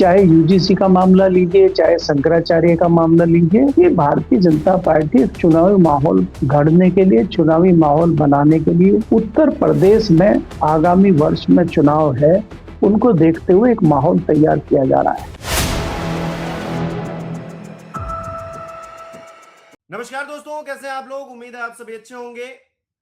चाहे यूजीसी का मामला लीजिए, चाहे शंकराचार्य का मामला लीजिए, ये भारतीय जनता पार्टी एक चुनावी माहौल घड़ने के लिए, चुनावी माहौल बनाने के लिए उत्तर प्रदेश में आगामी वर्ष में चुनाव है, उनको देखते हुए एक माहौल तैयार किया जा रहा है। नमस्कार दोस्तों, कैसे हैं आप लोग। उम्मीद है आप सभी अच्छे होंगे।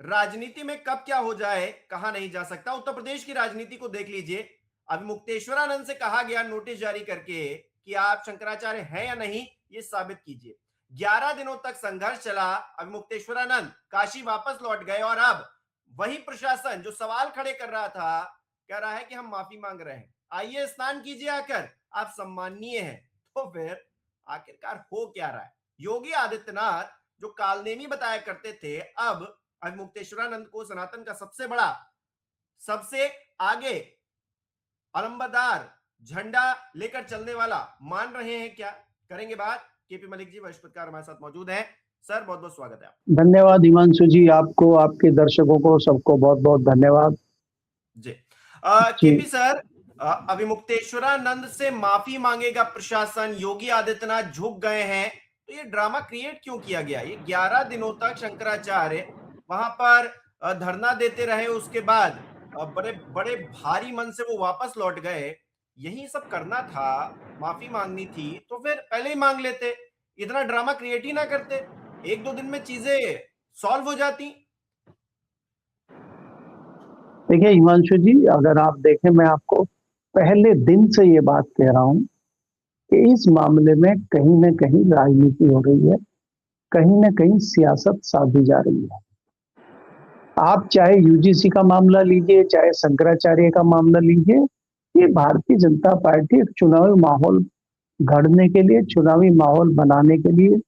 राजनीति में कब क्या हो जाए कहा नहीं जा सकता। उत्तर प्रदेश की राजनीति को देख लीजिए। अभी मुक्तेश्वरानंद से कहा गया नोटिस जारी करके कि आप शंकराचार्य हैं या नहीं, ये साबित कीजिए। 11 दिनों तक संघर्ष चला। अभी मुक्तेश्वरानंद काशी वापस लौट गए और अब वही प्रशासन जो सवाल खड़े कर रहा था कह रहा है कि हम माफी मांग रहे हैं, आइए स्नान कीजिए आकर, आप सम्माननीय हैं। तो फिर आखिरकार हो क्या रहा है। योगी आदित्यनाथ जो कालनेमी बताया करते थे, अब मुक्तेश्वरानंद को सनातन का सबसे बड़ा, सबसे आगे अलंबरदार झंडा लेकर चलने वाला मान रहे हैं क्या, करेंगे बात। केपी मलिक जी वरिष्ठ पत्रकार हमारे साथ मौजूद हैं। सर बहुत बहुत स्वागत है आपका। धन्यवाद हिमांशु जी, आपको, आपके दर्शकों को, सबको बहुत बहुत धन्यवाद जी। केपी सर, अभी मुक्तेश्वरानंद से माफी मांगेगा प्रशासन, योगी आदित्यनाथ झुक गए हैं, तो ये ड्रामा क्रिएट क्यों किया गया। ये 11 दिनों तक शंकराचार्य वहां पर धरना देते रहे, उसके बाद बड़े बड़े भारी मन से वो वापस लौट गए। यही सब करना था, माफी मांगनी थी तो फिर पहले ही मांग लेते, इतना ड्रामा क्रिएट ही ना करते, 1-2 दिन में चीजें सॉल्व हो जाती। देखिए हिमांशु जी, अगर आप देखें, मैं आपको पहले दिन से ये बात कह रहा हूं कि इस मामले में कहीं न कहीं राजनीति हो रही है, कहीं न कहीं सियासत साधी जा रही है। आप चाहे यूजीसी का मामला लीजिए, चाहे शंकराचार्य का मामला लीजिए, ये भारतीय जनता पार्टी एक चुनावी माहौल घड़ने के लिए, चुनावी माहौल बनाने के लिए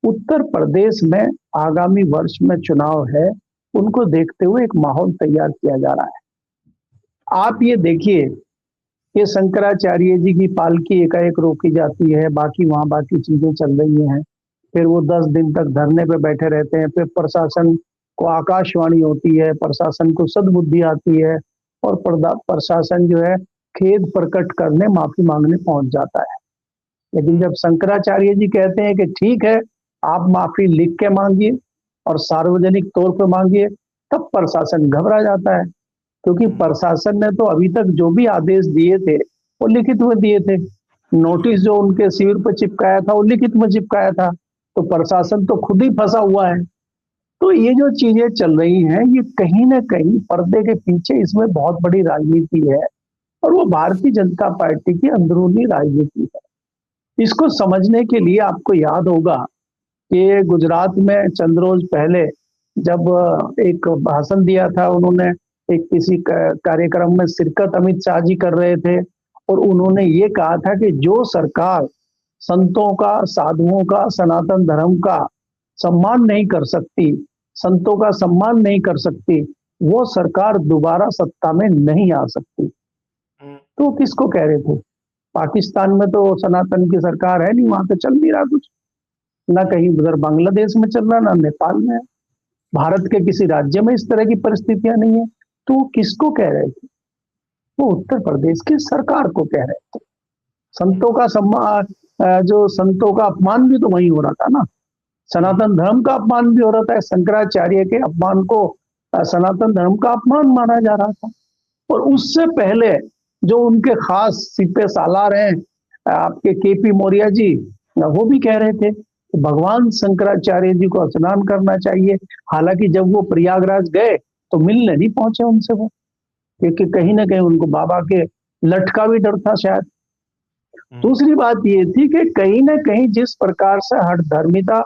उत्तर प्रदेश में आगामी वर्ष में चुनाव है, उनको देखते हुए एक माहौल तैयार किया जा रहा है। आप ये देखिए, ये शंकराचार्य जी की पालकी एकाएक रोकी जाती है, बाकी चीजें चल रही हैं, फिर वो 10 दिन तक धरने पे बैठे रहते हैं, फिर प्रशासन को आकाशवाणी होती है, प्रशासन को सद्बुद्धि आती है और प्रशासन जो है खेद प्रकट करने, माफी मांगने पहुंच जाता है। लेकिन जब शंकराचार्य जी कहते हैं कि ठीक है, आप माफी लिख के मांगिए और सार्वजनिक तौर पर मांगिए, तब प्रशासन घबरा जाता है, क्योंकि प्रशासन ने तो अभी तक जो भी आदेश दिए थे वो लिखित में दिए थे। नोटिस जो उनके शिविर पर चिपकाया था वो लिखित में चिपकाया था, तो प्रशासन तो खुद ही फंसा हुआ है। तो ये जो चीजें चल रही हैं, ये कहीं ना कहीं पर्दे के पीछे इसमें बहुत बड़ी राजनीति है, और वो भारतीय जनता पार्टी की अंदरूनी राजनीति है। इसको समझने के लिए आपको याद होगा कि गुजरात में चंद रोज पहले जब एक भाषण दिया था उन्होंने, एक किसी कार्यक्रम में शिरकत अमित शाह जी कर रहे थे, और उन्होंने ये कहा था कि जो सरकार संतों का, साधुओं का, सनातन धर्म का सम्मान नहीं कर सकती, संतों का सम्मान नहीं कर सकती, वो सरकार दोबारा सत्ता में नहीं आ सकती। तो किसको कह रहे थे? पाकिस्तान में तो सनातन की सरकार है नहीं, वहां पे चल नहीं रहा कुछ, ना कहीं उधर बांग्लादेश में चल रहा, ना नेपाल में है, भारत के किसी राज्य में इस तरह की परिस्थितियां नहीं है। तो किसको कह रहे थे? वो उत्तर प्रदेश की सरकार को कह रहे थे। संतों का सम्मान, जो संतों का अपमान भी तो वही हो रहा था ना, सनातन धर्म का अपमान भी हो रहा था। शंकराचार्य के अपमान को सनातन धर्म का अपमान माना जा रहा था। और उससे पहले जो उनके खास सिपे सालार हैं, आपके केपी मौर्य जी, वो भी कह रहे थे कि भगवान शंकराचार्य जी को स्नान करना चाहिए। हालांकि जब वो प्रयागराज गए तो मिलने नहीं पहुंचे उनसे वो, क्योंकि कहीं ना कहीं उनको बाबा के लठ का भी डर था शायद। दूसरी बात ये थी कि कहीं ना कहीं जिस प्रकार से हठधर्मिता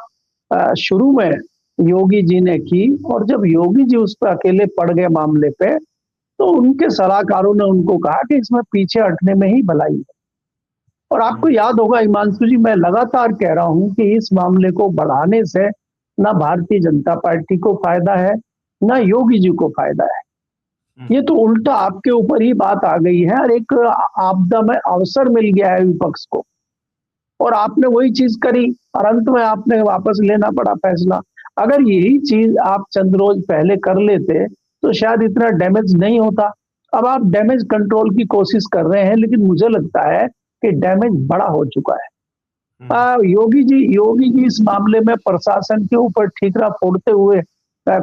शुरू में योगी जी ने की, और जब योगी जी उस पर अकेले पड़ गए मामले पे, तो उनके सलाहकारों ने उनको कहा कि इसमें पीछे हटने में ही भलाई है। और आपको याद होगा हिमांशु जी, मैं लगातार कह रहा हूं कि इस मामले को बढ़ाने से ना भारतीय जनता पार्टी को फायदा है, ना योगी जी को फायदा है। ये तो उल्टा आपके ऊपर ही बात आ गई है, और एक आपदा में अवसर मिल गया है विपक्ष को, और आपने वही चीज करी, और अंत में आपने वापस लेना पड़ा फैसला। अगर यही चीज आप चंद रोज पहले कर लेते तो शायद इतना डैमेज नहीं होता। अब आप डैमेज कंट्रोल की कोशिश कर रहे हैं, लेकिन मुझे लगता है कि डैमेज बड़ा हो चुका है। योगी जी इस मामले में प्रशासन के ऊपर ठीकरा फोड़ते हुए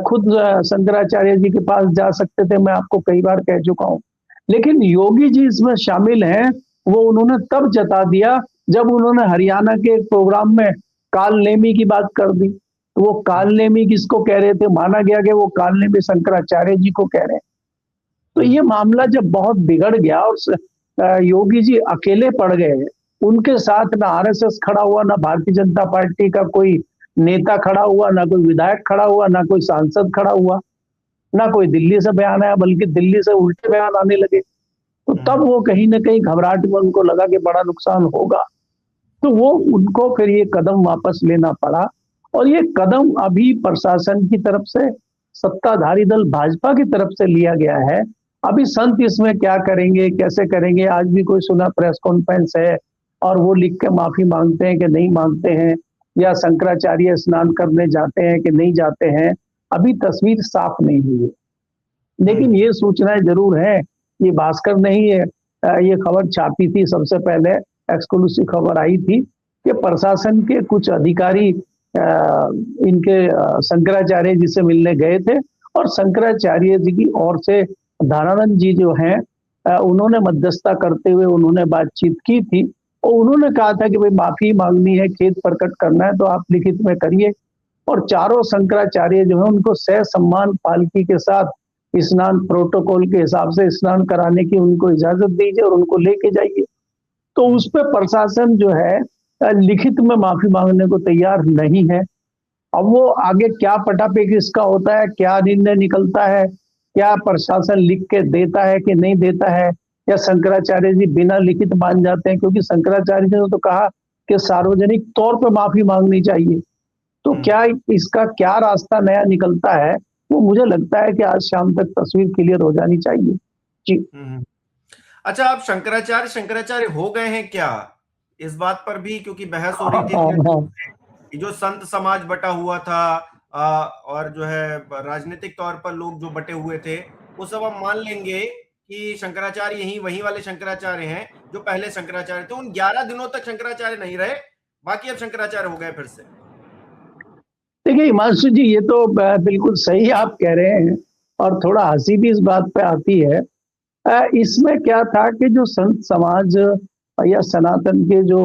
खुद शंकराचार्य जी के पास जा सकते थे, मैं आपको कई बार कह चुका हूं। लेकिन योगी जी इसमें शामिल हैं, वो उन्होंने तब जता दिया जब उन्होंने हरियाणा के एक प्रोग्राम में काल नेमी की बात कर दी। तो वो काल नेमी किसको कह रहे थे? माना गया कि वो काल नेमी शंकराचार्य जी को कह रहे हैं। तो ये मामला जब बहुत बिगड़ गया और योगी जी अकेले पड़ गए, उनके साथ ना आरएसएस खड़ा हुआ, ना भारतीय जनता पार्टी का कोई नेता खड़ा हुआ, ना कोई विधायक खड़ा हुआ, ना कोई सांसद खड़ा हुआ, ना कोई दिल्ली से बयान आया, बल्कि दिल्ली से उल्टे बयान आने लगे। तो तब वो कहीं ना कहीं घबराहट में उनको लगा कि बड़ा नुकसान होगा, तो वो उनको फिर ये कदम वापस लेना पड़ा। और ये कदम अभी प्रशासन की तरफ से, सत्ताधारी दल भाजपा की तरफ से लिया गया है। अभी संत इसमें क्या करेंगे, कैसे करेंगे? आज भी कोई सुना प्रेस कॉन्फ्रेंस है और वो लिख के माफी मांगते हैं कि नहीं मांगते हैं, या शंकराचार्य स्नान करने जाते हैं कि नहीं जाते हैं, अभी तस्वीर साफ नहीं हुई है। लेकिन ये सूचनाएं जरूर है, ये भास्कर ने ही ये खबर छापी थी, सबसे पहले एक्सक्लूसिव खबर आई थी कि प्रशासन के कुछ अधिकारी इनके शंकराचार्य जी से मिलने गए थे और शंकराचार्य जी की ओर से धनानंद जी जो हैं उन्होंने मध्यस्थता करते हुए उन्होंने बातचीत की थी और उन्होंने कहा था कि भाई माफी मांगनी है, खेद प्रकट करना है तो आप लिखित में करिए। और चारों शंकराचार्य जो है उनको सह सम्मान पालकी के साथ स्नान प्रोटोकॉल के हिसाब से स्नान कराने की उनको इजाजत दीजिए और उनको लेके जाइए। तो उस पर प्रशासन जो है लिखित में माफी मांगने को तैयार नहीं है। अब वो आगे क्या पटापे किसका होता है, क्या निर्णय निकलता है, क्या प्रशासन लिख के देता है कि नहीं देता है, या शंकराचार्य जी बिना लिखित मान जाते हैं? क्योंकि शंकराचार्य जी ने तो कहा कि सार्वजनिक तौर पर माफी मांगनी चाहिए। तो क्या इसका क्या रास्ता नया निकलता है, वो मुझे लगता है कि आज शाम तक तस्वीर क्लियर हो जानी चाहिए। जी। अच्छा, आप शंकराचार्य हो गए हैं क्या, इस बात पर भी क्योंकि बहस हो रही थी। जो संत समाज बटा हुआ था और जो है राजनीतिक तौर पर लोग जो बटे हुए थे, वो सब हम मान लेंगे कि शंकराचार्य यही वही वाले शंकराचार्य हैं जो पहले शंकराचार्य थे। उन 11 दिनों तक शंकराचार्य नहीं रहे, बाकी अब शंकराचार्य हो गए फिर से। देखिए हिमांशु जी, ये तो बिल्कुल सही आप कह रहे हैं और थोड़ा हंसी भी इस बात पे आती है। इसमें क्या था कि जो संत समाज या सनातन के जो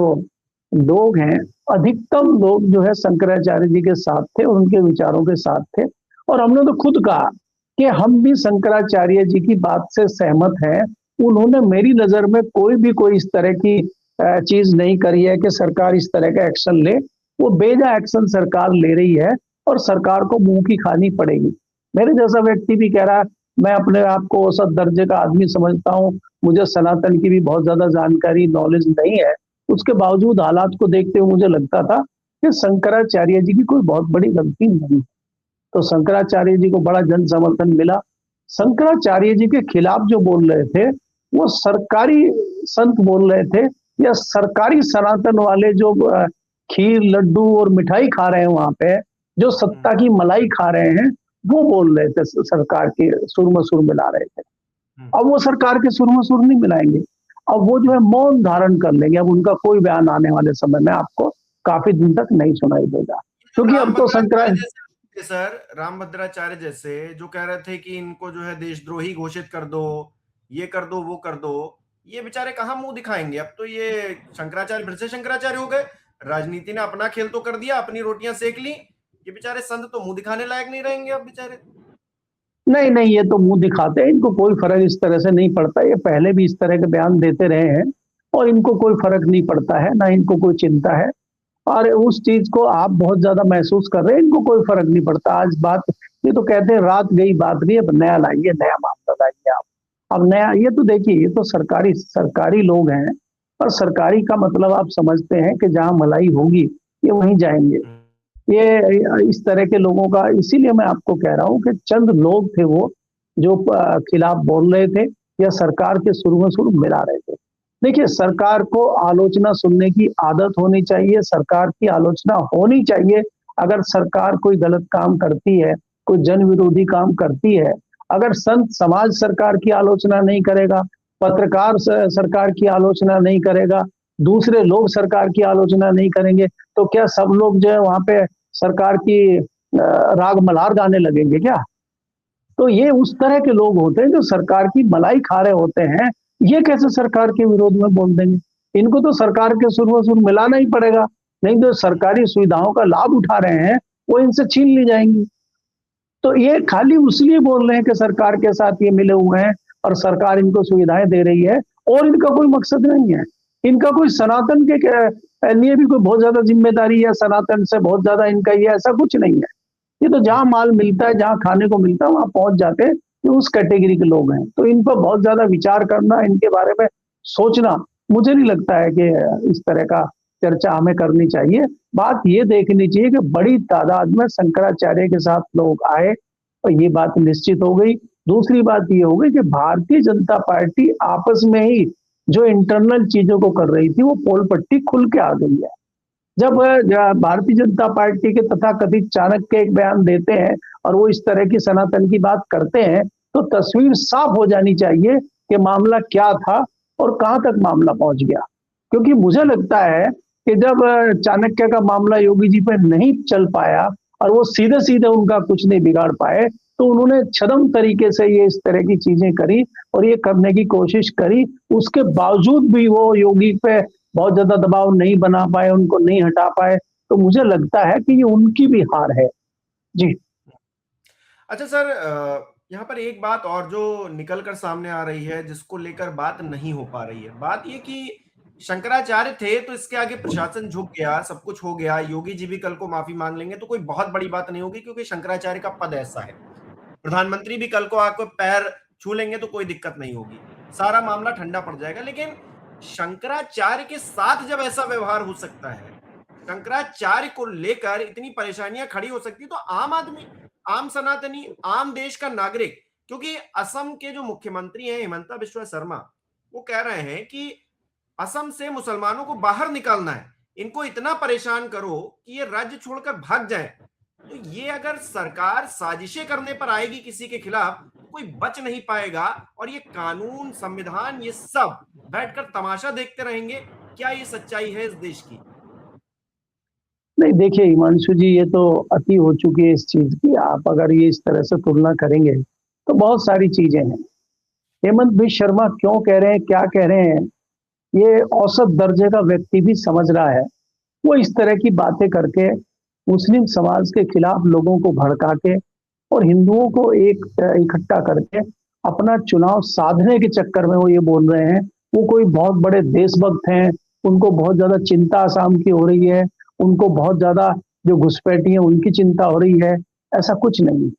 लोग हैं, अधिकतम लोग जो है शंकराचार्य जी के साथ थे, उनके विचारों के साथ थे। और हमने तो खुद कहा कि हम भी शंकराचार्य जी की बात से सहमत हैं। उन्होंने मेरी नजर में कोई इस तरह की चीज नहीं करी है कि सरकार इस तरह का एक्शन ले। वो बेजा एक्शन सरकार ले रही है और सरकार को मुंह की खानी पड़ेगी। मेरे जैसा व्यक्ति भी कह रहा है, मैं अपने आप को औसत दर्जे का आदमी समझता हूँ, मुझे सनातन की भी बहुत ज्यादा जानकारी नॉलेज नहीं है, उसके बावजूद हालात को देखते हुए मुझे लगता था कि शंकराचार्य जी की कोई बहुत बड़ी गलती नहीं। तो शंकराचार्य जी को बड़ा जन समर्थन मिला। शंकराचार्य जी के खिलाफ जो बोल रहे थे वो सरकारी संत बोल रहे थे, या सरकारी सनातन वाले जो खीर लड्डू और मिठाई खा रहे हैं वहां पे, जो सत्ता की मलाई खा रहे हैं, वो बोल रहे थे सरकार के सुर में सुर मिला रहे थे। अब वो सरकार के सुर में सुर नहीं मिलाएंगे, अब वो जो है मौन धारण कर लेंगे। अब उनका कोई बयान आने वाले समय में आपको काफी दिन तक नहीं सुनाई देगा, क्योंकि अब तो सर रामभद्राचार्य जैसे जो कह रहे थे कि इनको जो है देशद्रोही घोषित कर दो, ये कर दो, वो कर दो, ये बेचारे कहाँ मुंह दिखाएंगे? अब तो ये शंकराचार्य फिर से शंकराचार्य हो गए, राजनीति ने अपना खेल तो कर दिया, अपनी रोटियां सेक ली। ये बेचारे संत तो मुंह दिखाने लायक नहीं रहेंगे अब बेचारे। नहीं, ये तो मुंह दिखाते हैं, इनको कोई फर्क इस तरह से नहीं पड़ता। ये पहले भी इस तरह के बयान देते रहे हैं और इनको कोई फर्क नहीं पड़ता है, ना इनको कोई चिंता है। और उस चीज को आप बहुत ज्यादा महसूस कर रहे हैं, इनको कोई फर्क नहीं पड़ता। आज बात ये तो कहते हैं रात गई बात नहीं, अब नया लाइए, नया मामला लाइए आप। अब नया ये तो देखिए, ये तो सरकारी लोग हैं और सरकारी का मतलब आप समझते हैं कि जहां मलाई होगी ये वहीं जाएंगे। ये इस तरह के लोगों का, इसीलिए मैं आपको कह रहा हूं कि चंद लोग थे वो जो खिलाफ बोल रहे थे या सरकार के सुर में सुर मिला रहे थे। देखिए, सरकार को आलोचना सुनने की आदत होनी चाहिए, सरकार की आलोचना होनी चाहिए। अगर सरकार कोई गलत काम करती है, कोई जन विरोधी काम करती है, अगर संत समाज सरकार की आलोचना नहीं करेगा, पत्रकार सरकार की आलोचना नहीं करेगा, दूसरे लोग सरकार की आलोचना नहीं करेंगे, तो क्या सब लोग जो है वहां पे सरकार की राग मल्हार गाने लगेंगे क्या? तो ये उस तरह के लोग होते हैं जो सरकार की मलाई खा रहे होते हैं। ये कैसे सरकार के विरोध में बोल देंगे? इनको तो सरकार के सुर व सुर मिलाना ही पड़ेगा, नहीं तो सरकारी सुविधाओं का लाभ उठा रहे हैं वो इनसे छीन ली जाएंगी। तो ये खाली उसलिए बोल रहे हैं कि सरकार के साथ ये मिले हुए हैं और सरकार इनको सुविधाएं दे रही है, और इनका कोई मकसद नहीं है। इनका कोई सनातन के लिए भी कोई बहुत ज्यादा जिम्मेदारी या सनातन से बहुत ज्यादा इनका ये ऐसा कुछ नहीं है। ये तो जहां माल मिलता है, जहां खाने को मिलता है, वहां पहुंच जाते हैं। ये उस कैटेगरी के लोग हैं, तो इन पर बहुत ज्यादा विचार करना, इनके बारे में सोचना, मुझे नहीं लगता है कि इस तरह का चर्चा हमें करनी चाहिए। बात ये देखनी चाहिए कि बड़ी तादाद में शंकराचार्य के साथ लोग आए, और ये बात निश्चित हो गई। दूसरी बात ये हो गई कि भारतीय जनता पार्टी आपस में ही जो इंटरनल चीजों को कर रही थी, वो पोल पट्टी खुल के आ गई है। जब भारतीय जनता पार्टी के तथाकथित चाणक्य एक बयान देते हैं और वो इस तरह की सनातन की बात करते हैं, तो तस्वीर साफ हो जानी चाहिए कि मामला क्या था और कहां तक मामला पहुंच गया। क्योंकि मुझे लगता है कि जब चाणक्य का मामला योगी जी पे नहीं चल पाया और वो सीधे सीधे उनका कुछ नहीं बिगाड़ पाए, तो उन्होंने छदम तरीके से ये इस तरह की चीजें करी और ये करने की कोशिश करी। उसके बावजूद भी वो योगी पे बहुत ज्यादा दबाव नहीं बना पाए, उनको नहीं हटा पाए। तो मुझे लगता है कि ये उनकी भी हार है। जी। अच्छा सर, यहाँ पर एक बात और जो निकल कर सामने आ रही है, जिसको लेकर बात नहीं हो पा रही है, बात ये कि शंकराचार्य थे तो इसके आगे प्रशासन झुक गया, सब कुछ हो गया, योगी जी भी कल को माफी मांग लेंगे तो कोई बहुत बड़ी बात नहीं होगी, क्योंकि शंकराचार्य का पद ऐसा है। प्रधानमंत्री भी कल को आकर पैर छू लेंगे तो कोई दिक्कत नहीं होगी, सारा मामला ठंडा पड़ जाएगा। लेकिन शंकराचार्य के साथ जब ऐसा व्यवहार हो सकता है, शंकराचार्य को लेकर इतनी परेशानियां खड़ी हो सकती है, तो आम आदमी, आम सनातनी, आम देश का नागरिक, क्योंकि असम के जो मुख्यमंत्री हैं हिमंता बिश्वा शर्मा, वो कह रहे हैं कि असम से मुसलमानों को बाहर निकालना है, इनको इतना परेशान करो कि ये राज्य छोड़कर भाग जाए। तो ये अगर सरकार साजिशें करने पर आएगी किसी के खिलाफ, तो कोई बच नहीं पाएगा, और ये कानून, संविधान, ये सब बैठकर तमाशा देखते रहेंगे। क्या ये सच्चाई है इस देश की? नहीं, देखिए हिमांशु जी, ये तो अति हो चुकी है इस चीज की। आप अगर ये इस तरह से तुलना करेंगे तो बहुत सारी चीजें हैं। हेमंत बिश्व शर्मा क्यों कह रहे हैं, क्या कह रहे हैं, ये औसत दर्जे का व्यक्ति भी समझ रहा है। वो इस तरह की बातें करके मुस्लिम समाज के खिलाफ लोगों को भड़का के और हिंदुओं को एक इकट्ठा करके अपना चुनाव साधने के चक्कर में वो ये बोल रहे हैं वो कोई बहुत बड़े देशभक्त हैं, उनको बहुत ज्यादा चिंता आसाम की हो रही है, उनको बहुत ज्यादा जो घुसपैठी है उनकी चिंता हो रही है। ऐसा कुछ नहीं।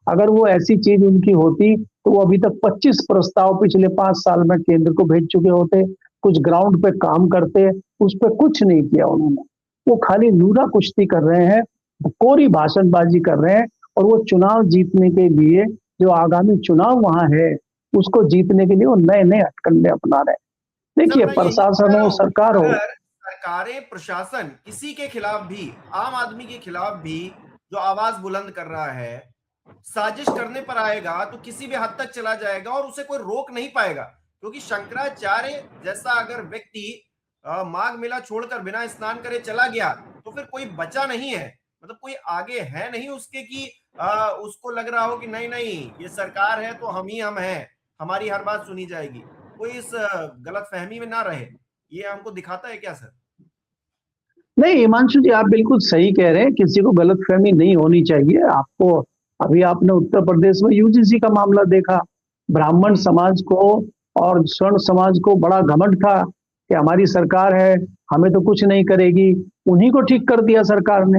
अगर वो ऐसी चीज उनकी होती तो वो अभी तक 25 प्रस्ताव पिछले 5 साल में केंद्र को भेज चुके होते, कुछ ग्राउंड पे काम करते। उस पर कुछ नहीं किया उन्होंने। वो खाली नूरा कुश्ती कर रहे हैं, कोरी भाषणबाजी कर रहे हैं, और वो चुनाव जीतने के लिए, जो आगामी चुनाव वहां है, उसको जीतने के लिए वो नए नए हथकंडे अपना रहे हैं। देखिए, प्रशासन हो, सरकार हो, सरकारें, प्रशासन किसी के खिलाफ भी, आम आदमी के खिलाफ भी जो आवाज बुलंद कर रहा है, साजिश करने पर आएगा तो किसी भी हद तक चला जाएगा और उसे कोई रोक नहीं पाएगा। क्योंकि शंकराचार्य जैसा अगर व्यक्ति माघ मेला छोड़कर बिना स्नान करे चला गया, तो फिर कोई बचा नहीं है, मतलब कोई आगे है नहीं उसके कि उसको लग रहा हो कि नहीं नहीं ये सरकार है तो हम ही हम हैं, हमारी हर बात सुनी जाएगी। कोई इस गलत फहमी में ना रहे, ये हमको दिखाता है क्या सर? नहीं हिमांशु जी, आप बिल्कुल सही कह रहे हैं, किसी को गलतफहमी नहीं होनी चाहिए। आपको अभी आपने उत्तर प्रदेश में यूजीसी का मामला देखा, ब्राह्मण समाज को और स्वर्ण समाज को बड़ा घमंड था कि हमारी सरकार है, हमें तो कुछ नहीं करेगी। उन्हीं को ठीक कर दिया सरकार ने।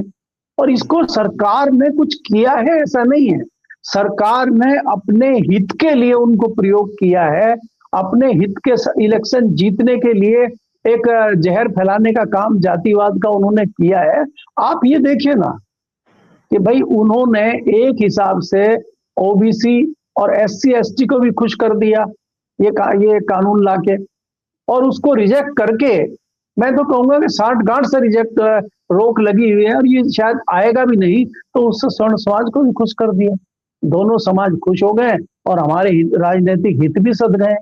और इसको सरकार ने कुछ किया है ऐसा नहीं है, सरकार ने अपने हित के लिए उनको प्रयोग किया है, अपने हित के इलेक्शन जीतने के लिए एक जहर फैलाने का काम जातिवाद का उन्होंने किया है। आप ये देखिए ना कि भाई उन्होंने एक हिसाब से ओबीसी और एससी एसटी को भी खुश कर दिया ये कानून लाके, और उसको रिजेक्ट करके, मैं तो कहूंगा कि 60 गांठ से रिजेक्ट रोक लगी हुई है और ये शायद आएगा भी नहीं, तो उससे स्वर्ण समाज को भी खुश कर दिया। दोनों समाज खुश हो गए और हमारे राजनीतिक हित भी सध गए।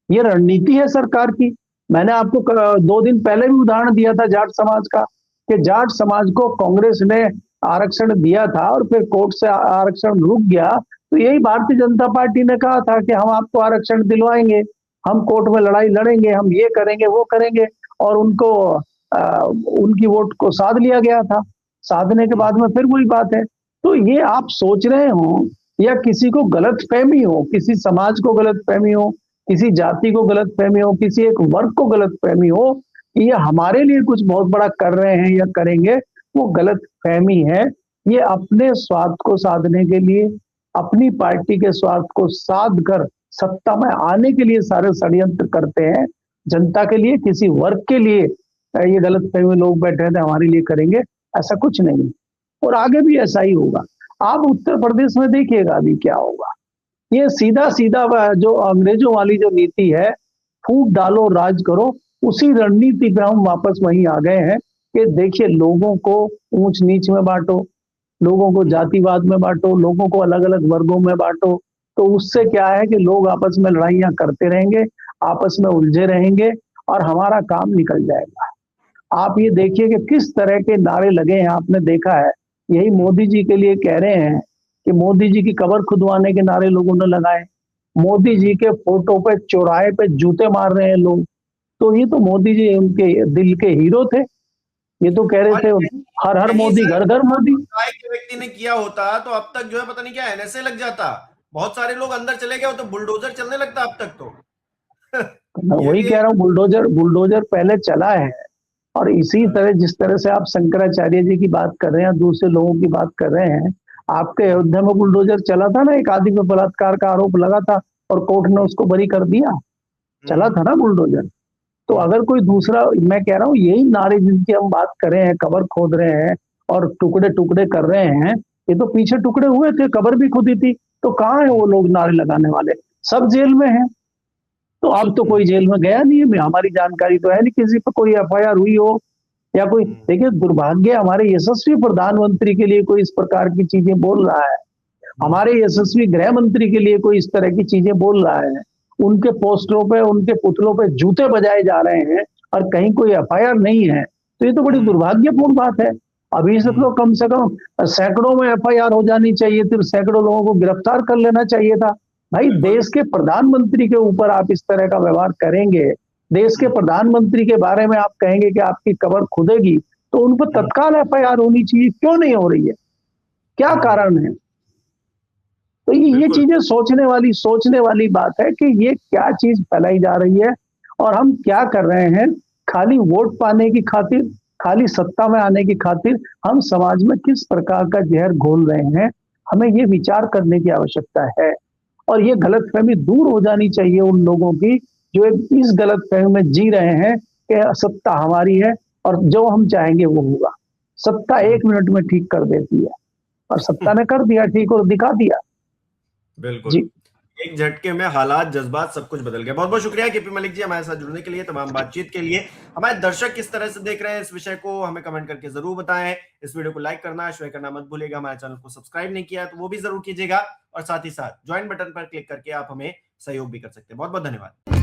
ये रणनीति है सरकार की। मैंने आपको 2 दिन पहले भी उदाहरण दिया था जाट समाज का, कि जाट समाज को कांग्रेस ने आरक्षण दिया था और फिर कोर्ट से आरक्षण रुक गया, तो यही भारतीय जनता पार्टी ने कहा था कि हम आपको आरक्षण दिलवाएंगे, हम कोर्ट में लड़ाई लड़ेंगे, हम ये करेंगे वो करेंगे, और उनको उनकी वोट को साध लिया गया था। साधने के बाद में फिर वही बात है। तो ये आप सोच रहे हो या किसी को गलत फहमी हो, किसी समाज को गलत फहमी हो, किसी जाति को गलत फहमी हो, किसी एक वर्ग को गलत फहमी हो कि ये हमारे लिए कुछ बहुत बड़ा कर रहे हैं या करेंगे, वो गलत फहमी है। ये अपने स्वार्थ को साधने के लिए, अपनी पार्टी के स्वार्थ को साध कर सत्ता में आने के लिए सारे षड्यंत्र करते हैं। जनता के लिए, किसी वर्ग के लिए ये गलत फहमी लोग बैठे थे हमारे लिए करेंगे, ऐसा कुछ नहीं। और आगे भी ऐसा ही होगा। आप उत्तर प्रदेश में देखिएगा अभी क्या होगा। ये सीधा सीधा जो अंग्रेजों वाली जो नीति है, फूट डालो राज करो, उसी रणनीति पे हम वापस वहीं आ गए हैं कि देखिए लोगों को ऊंच नीच में बांटो, लोगों को जातिवाद में बांटो, लोगों को अलग अलग वर्गों में बांटो। तो उससे क्या है कि लोग आपस में लड़ाइयां करते रहेंगे, आपस में उलझे रहेंगे और हमारा काम निकल जाएगा। आप ये देखिए कि किस तरह के नारे लगे हैं, आपने देखा है। यही मोदी जी के लिए कह रहे हैं कि मोदी जी की कब्र खुदवाने के नारे लोगों ने लगाए, मोदी जी के फोटो पे चौराहे पे जूते मार रहे हैं लोग। तो ये तो मोदी जी उनके दिल के हीरो थे। ये तो कह रहे थे हर हर मोदी घर घर मोदी। व्यक्ति ने किया होता तो अब तक जो है पता नहीं क्या एनएसए लग जाता, बहुत सारे लोग अंदर चले गए तो बुलडोजर चलने लगता अब तक तो। मैं वही कह रहा हूँ, बुलडोजर बुलडोजर पहले चला है। और इसी तरह जिस तरह से आप शंकराचार्य जी की बात कर रहे हैं, दूसरे लोगों की बात कर रहे हैं, आपके अयोध्या में बुलडोजर चला था ना, एक आदमी पे बलात्कार का आरोप लगा था और कोर्ट ने उसको बरी कर दिया, चला था ना बुलडोजर। तो अगर कोई दूसरा, मैं कह रहा हूँ यही नारे जिनकी हम बात कर रहे हैं, कब्र खोद रहे हैं और टुकड़े टुकड़े कर रहे हैं, ये तो पीछे टुकड़े हुए थे, कब्र भी खुदी थी। तो कहाँ है वो लोग नारे लगाने वाले? सब जेल में हैं। तो अब तो कोई जेल में गया नहीं है, हमारी जानकारी तो है नहीं किसी पर कोई एफआईआर हुई हो या कोई। देखिए दुर्भाग्य, हमारे यशस्वी प्रधानमंत्री के लिए कोई इस प्रकार की चीजें बोल रहा है, हमारे यशस्वी गृह मंत्री के लिए कोई इस तरह की चीजें बोल रहा है, उनके पोस्टरों पे, उनके पुतलों पे जूते बजाए जा रहे हैं और कहीं कोई एफआईआर नहीं है। तो ये तो बड़ी दुर्भाग्यपूर्ण बात है। अभी से कम सैकड़ों में एफआईआर हो जानी चाहिए थी, सैकड़ों लोगों को गिरफ्तार कर लेना चाहिए था। भाई देश के प्रधानमंत्री के ऊपर आप इस तरह का व्यवहार करेंगे, देश के प्रधानमंत्री के बारे में आप कहेंगे कि आपकी कब्र खुदेगी, तो उन पर तत्काल एफआईआर होनी चाहिए। क्यों नहीं हो रही है? क्या कारण है? तो ये चीजें सोचने वाली बात है कि ये क्या चीज फैलाई जा रही है और हम क्या कर रहे हैं। खाली वोट पाने की खातिर, खाली सत्ता में आने की खातिर हम समाज में किस प्रकार का जहर घोल रहे हैं, हमें ये विचार करने की आवश्यकता है। और ये गलतफहमी दूर हो जानी चाहिए उन लोगों की जो इस गलतफहमी में जी रहे हैं कि सत्ता हमारी है और जो हम चाहेंगे वो होगा। सत्ता 1 मिनट में ठीक कर देती है और सत्ता ने कर दिया ठीक और दिखा दिया। बिल्कुल, एक झटके में हालात, जज्बात, सब कुछ बदल गया। बहुत बहुत शुक्रिया केपी मलिक जी हमारे साथ जुड़ने के लिए, तमाम बातचीत के लिए। हमारे दर्शक किस तरह से देख रहे हैं इस विषय को हमें कमेंट करके जरूर बताएं। इस वीडियो को लाइक करना, शेयर करना मत भूलिएगा। हमारे चैनल को सब्सक्राइब नहीं किया तो वो भी जरूर कीजिएगा और साथ ही साथ ज्वाइन बटन पर क्लिक करके आप हमें सहयोग भी कर सकते हैं। बहुत बहुत धन्यवाद।